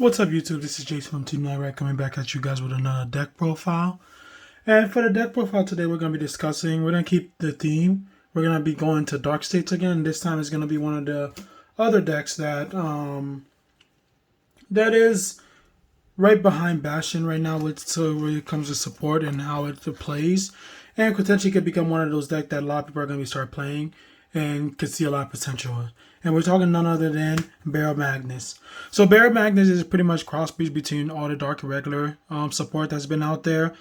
What's up, YouTube? This is Jason from Team Nightrat coming back at you guys with another deck profile. And for the deck profile today, we're going to be discussing, we're going to keep the theme. We're going to be going to Dark States again. This time it's going to be one of the other decks that that is right behind Bastion right now when it comes to support and how it plays. And potentially could become one of those decks that a lot of people are going to start playing and could see a lot of potential. And we're talking none other than Baromagnes. So Baromagnes is pretty much crossbreed between all the dark and regular support that's been out there.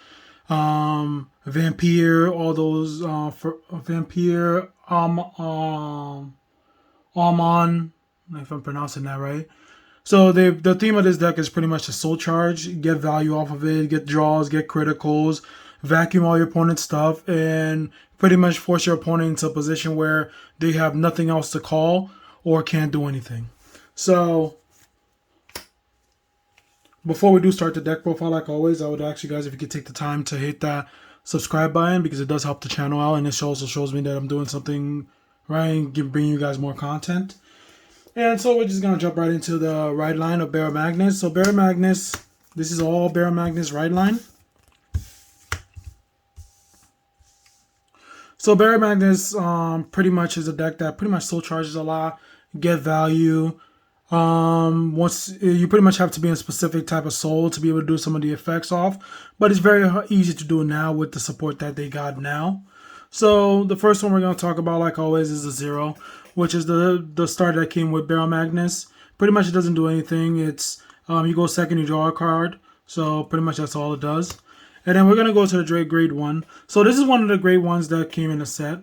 Vampire, all those Vampire, Amon, if I'm pronouncing that right. So the theme of this deck is pretty much a soul charge, get value off of it, get draws, get criticals, vacuum all your opponent's stuff, and pretty much force your opponent into a position where they have nothing else to call or can't do anything. So before we do start the deck profile, like always, I would ask you guys if you could take the time to hit that subscribe button, because it does help the channel out, and it also shows me that I'm doing something right and bringing you guys more content. And so we're just going to jump right into the right line of Baromagnes. So Baromagnes, this is all Baromagnes right line. So Baromagnes pretty much is a deck that pretty much soul charges a lot, get value. Once you pretty much have to be in a specific type of soul to be able to do some of the effects off, but it's very easy to do now with the support that they got now. So the first one we're going to talk about, like always, is the 0, which is the starter that came with Baromagnes. Pretty much it doesn't do anything. It's you go second, you draw a card. So pretty much that's all it does. And then we're going to go to the grade 1. So this is one of the grade 1s that came in the set.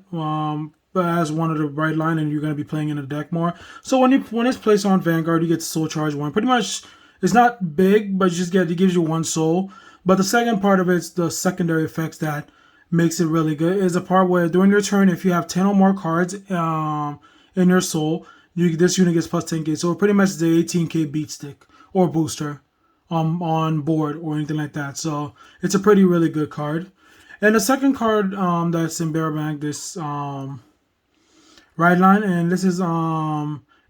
As one of the right line, and you're going to be playing in the deck more. So when it's placed on Vanguard, you get soul charge 1. Pretty much, it's not big, but it gives you 1 soul. But the second part of it's the secondary effects that makes it really good. Is a part where during your turn, if you have 10 or more cards in your soul, this unit gets plus 10k. So pretty much the 18k beat stick or booster on board or anything like that. So it's a really good card. And the second card that's in Baromagnes right line, and this is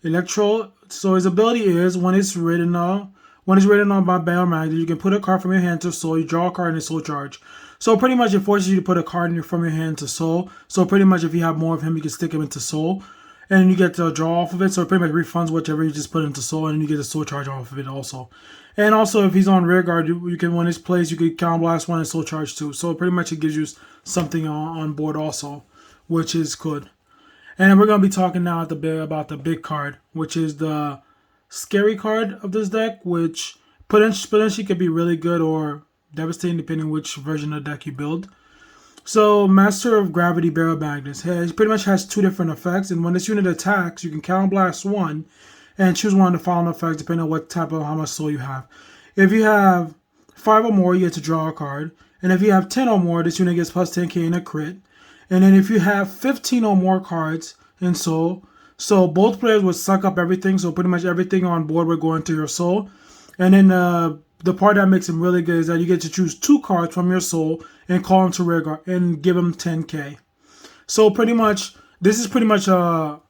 Electro. So his ability is when it's written on by Baromagnes, you can put a card from your hand to soul. You draw a card and it's soul charge. So pretty much it forces you to put a card from your hand to soul. So pretty much if you have more of him, you can stick him into soul, and you get to draw off of it. So it pretty much refunds whatever you just put into soul, and you get a soul charge off of it also. And also if he's on rear guard, you can, when it's placed, you can counter blast 1 and soul charge 2. So pretty much it gives you something on board also, which is good. And we're going to be talking now about the big card, which is the scary card of this deck, which potentially could be really good or devastating depending on which version of the deck you build. So Master of Gravity Baromagnes pretty much has 2 different effects, and when this unit attacks, you can counterblast 1 and choose one of the following effects depending on what type of how much soul you have. If you have 5 or more, you get to draw a card, and if you have 10 or more, this unit gets plus 10k in a crit. And then if you have 15 or more cards in soul, so both players would suck up everything. So pretty much everything on board would go into your soul. And then the part that makes him really good is that you get to choose 2 cards from your soul and call them to rear guard and give them 10k. So pretty much, this is pretty much what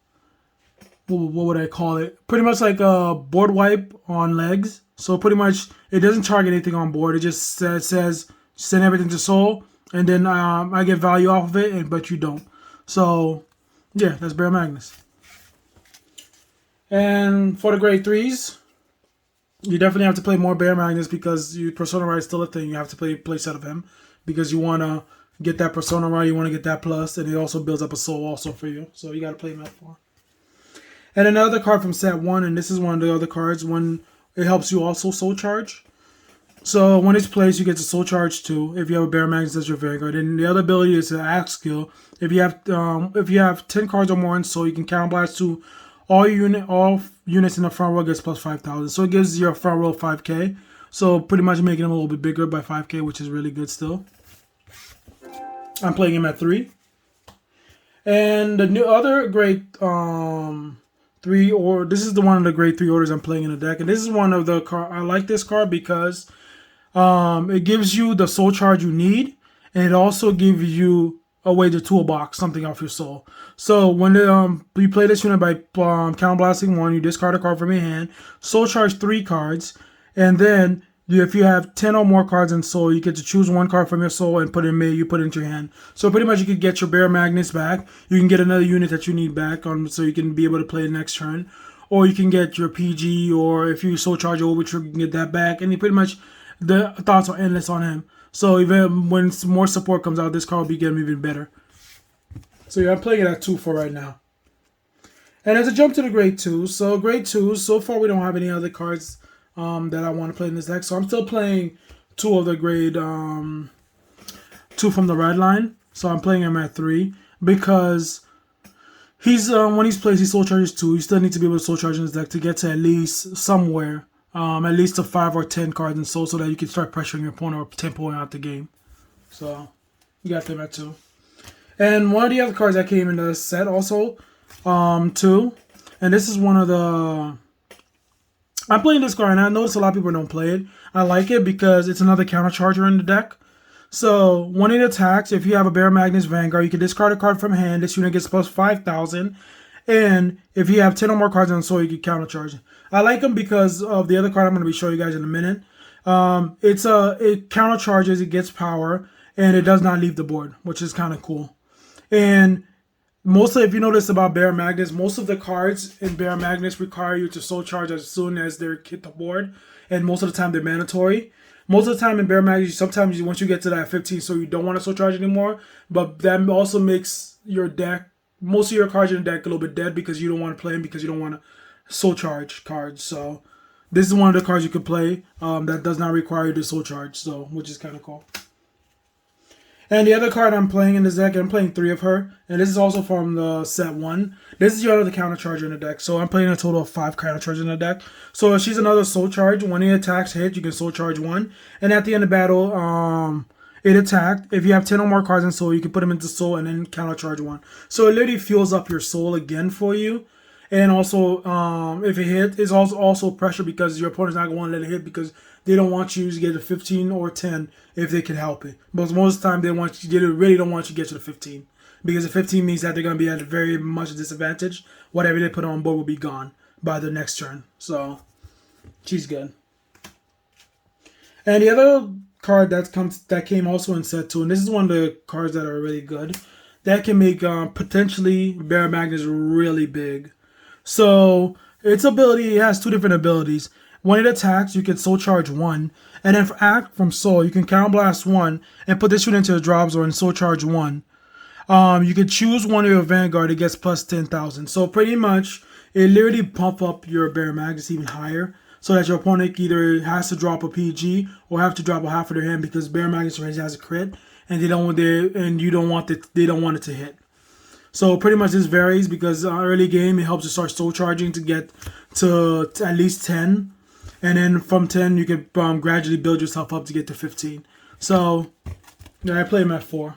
would I call it? Pretty much like a board wipe on legs. So pretty much it doesn't target anything on board. It just says send everything to soul. And then I get value off of it, but you don't. So, yeah, that's Baromagnes. And for the grade 3s, you definitely have to play more Baromagnes because Persona Right is still a thing. You have to play set of him because you want to get that Persona Right, you want to get that plus, and it also builds up a soul also for you. So you got to play him at 4. And another card from set 1, and this is one of the other cards when it helps you also soul charge. So when it's placed, you get to soul charge 2 if you have a Baromagnes as your Vanguard. And the other ability is an axe skill. If you have 10 cards or more in soul, you can counterblast to all units in the front row gets plus 5,000. So it gives your front row 5k. So pretty much making them a little bit bigger by 5k, which is really good still. I'm playing him at 3. And the other grade 3, or this is the one of the grade 3 orders I'm playing in the deck, and this is one of the card. I like this card because it gives you the soul charge you need, and it also gives you a way to toolbox something off your soul. So when you play this unit by counterblasting 1, you discard a card from your hand, soul charge 3 cards, And then if you have 10 or more cards in soul, you get to choose one card from your soul and put it in mid, you put it into your hand. So pretty much you could get your Baromagnes back. You can get another unit that you need back so you can be able to play the next turn. Or you can get your PG, or if you soul charge your Overture, you can get that back. And you pretty much, the thoughts are endless on him. So even when more support comes out, this card will be getting even better. So yeah, I'm playing it at 2 for right now. And as a jump to the grade 2, so grade 2, so far we don't have any other cards that I want to play in this deck. So I'm still playing 2 of the grade 2 from the red line. So I'm playing him at 3 because he's when he's plays, he soul charges 2. You still need to be able to soul charge in this deck to get to at least somewhere, at least to 5 or 10 cards in soul, so that you can start pressuring your opponent or tempoing out the game. So you got them at 2. And one of the other cards that came in the set also, 2. And this is one of the... I'm playing this card, and I notice a lot of people don't play it. I like it because it's another counter charger in the deck. So when it attacks, if you have a Baromagnes Vanguard, you can discard a card from hand. This unit gets plus 5,000. And if you have 10 or more cards on soul, you can counter charge. I like them because of the other card I'm going to be showing you guys in a minute. It counter charges, it gets power, and it does not leave the board, which is kind of cool. And mostly, if you notice about Baromagnes, most of the cards in Baromagnes require you to soul charge as soon as they're hit the board, and most of the time they're mandatory. Most of the time in Baromagnes, sometimes once you get to that 15, so you don't want to soul charge anymore, but that also makes your deck, most of your cards in the deck a little bit dead because you don't want to play them because you don't want to soul charge cards. So this is one of the cards you could play that does not require you to soul charge, so which is kind of cool. And the other card I'm playing in this deck, I'm playing 3 of her. And this is also from the set 1. This is your other counter charger in the deck. So I'm playing a total of 5 counter chargers in the deck. So if she's another soul charge, when it attacks hit, you can soul charge 1. And at the end of battle, it attacked. If you have 10 or more cards in soul, you can put them into soul and then counter charge 1. So it literally fuels up your soul again for you. And also, if it hit, it's also pressure because your opponent's not going to let it hit because they don't want you to get a 15 or 10 if they can help it. But most of the time, they really don't want you to get to the 15 because the 15 means that they're going to be at a very much disadvantage. Whatever they put on board will be gone by the next turn. So she's good. And the other card that came also in set 2, and this is one of the cards that are really good, that can make potentially Baromagnes really big. So its ability, it has 2 different abilities. When it attacks, you can soul charge 1. And then for act from soul, you can counter blast 1 and put this unit into the drop zone and soul charge 1. You can choose one of your Vanguard, it gets plus 10,000. So pretty much, it literally pump up your Baromagnes even higher so that your opponent either has to drop a PG or have to drop a half of their hand because Baromagnes already has a crit and they don't want it to hit. So pretty much this varies because early game it helps you start soul charging to get to at least 10. And then from 10 you can gradually build yourself up to get to 15. So yeah, I play him at 4.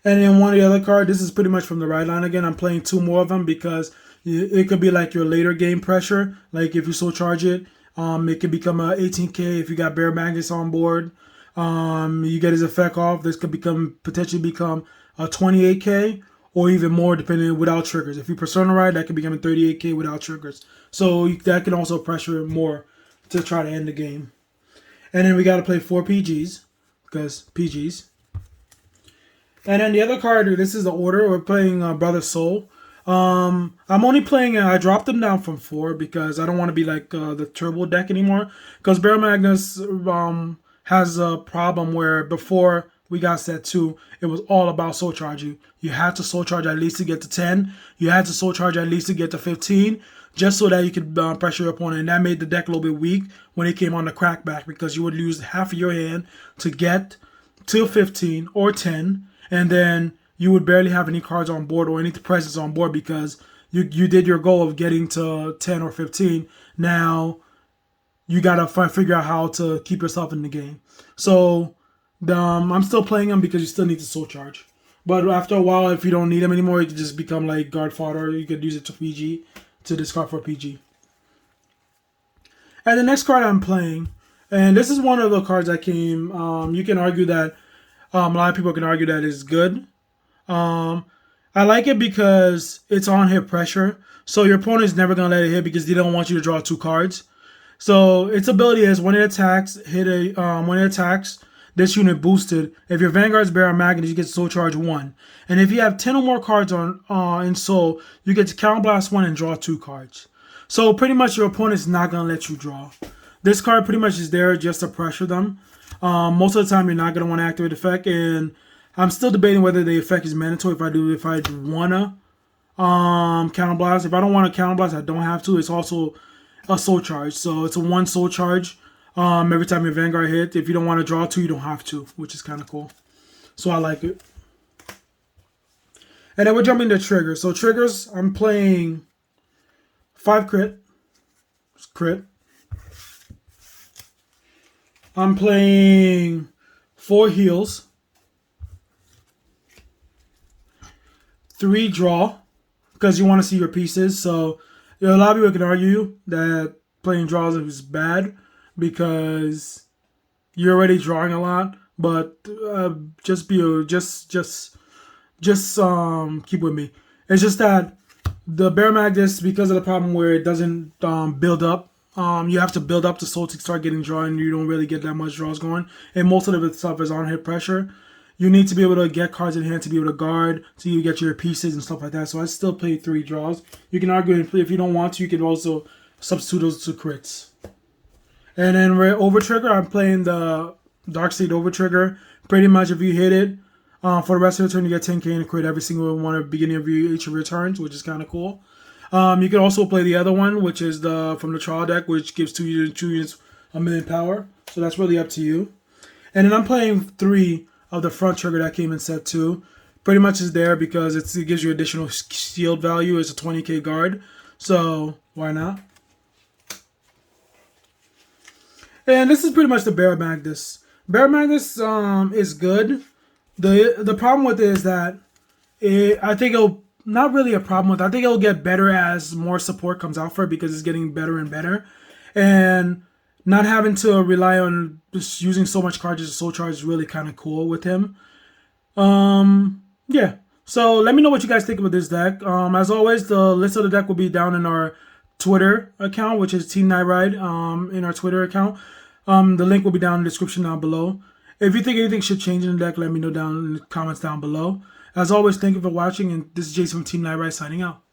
And then one of the other cards, this is pretty much from the right line again. I'm playing 2 more of them because it could be like your later game pressure. Like if you soul charge it, it could become a 18k if you got Baromagnes on board. You get his effect off. This could potentially become a 28k or even more depending without triggers. If you persona ride, that could become a 38k without triggers. So that can also pressure more to try to end the game. And then we got to play 4 PGs because PGs. And then the other card, this is the order. We're playing Brother Soul. I'm only playing, I dropped them down from 4 because I don't want to be like the turbo deck anymore. Because Baromagnes has a problem where before we got set 2, it was all about soul charge. You had to soul charge at least to get to 10. You had to soul charge at least to get to 15. Just so that you could pressure your opponent. And that made the deck a little bit weak when it came on the crackback because you would lose half of your hand to get to 15 or 10. And then you would barely have any cards on board or any presence on board because you did your goal of getting to 10 or 15. Now you got to figure out how to keep yourself in the game. So I'm still playing them because you still need to soul charge. But after a while, if you don't need them anymore, you can just become like guard fodder. You could use it to PG, to discard for PG. And the next card I'm playing, and this is one of the cards that came, you can argue that, a lot of people can argue that it's good. I like it because it's on hit pressure. So your opponent is never going to let it hit because they don't want you to draw 2 cards. So its ability is when it attacks, this unit boosted. If your Vanguard's Baromagnes, you get Soul Charge 1. And if you have 10 or more cards on in Soul, you get to Counterblast 1 and draw 2 cards. So pretty much your opponent's not going to let you draw. This card pretty much is there just to pressure them. Most of the time, you're not going to want to activate the effect. And I'm still debating whether the effect is mandatory if I want to Counterblast. If I don't want to Counterblast, I don't have to. It's also a Soul Charge. So it's a 1 Soul Charge every time your Vanguard hits. If you don't want to draw 2, you don't have to, which is kind of cool. So I like it. And then we're jumping to triggers. So triggers, I'm playing 5 crit. Crit. I'm playing 4 heals. 3 draw. Because you want to see your pieces. So a lot of people can argue that playing draws is bad because you're already drawing a lot. But just keep with me. It's just that the Baromagnes, because of the problem where it doesn't build up, you have to build up the soul to start getting drawn, and you don't really get that much draws going. And most of the stuff is on hit pressure. You need to be able to get cards in hand to be able to guard, so you get your pieces and stuff like that. So I still play 3 draws. You can argue if you don't want to, you can also substitute those to crits. And then over trigger, I'm playing the Dark State over trigger. Pretty much if you hit it, for the rest of the turn, you get 10k and crit every single one at the beginning of each of your turns, which is kind of cool. You can also play the other one, which is from the trial deck, which gives 2 units a million power. So that's really up to you. And then I'm playing 3 of the front trigger that came in set 2. Pretty much is there because it gives you additional shield value. It's a 20k guard. So why not? And this is pretty much the Baromagnes. Baromagnes is good. The problem with it is that I think it'll not really a problem with it. I think it'll get better as more support comes out for it because it's getting better and better. And not having to rely on just using so much cards as a soul charge is really kind of cool with him. Yeah. So let me know what you guys think about this deck. As always, the list of the deck will be down in our Twitter account, which is Team Night Ride, in our Twitter account. The link will be down in the description down below. If you think anything should change in the deck, let me know down in the comments down below. As always, thank you for watching, and this is Jason from Team Night Ride signing out.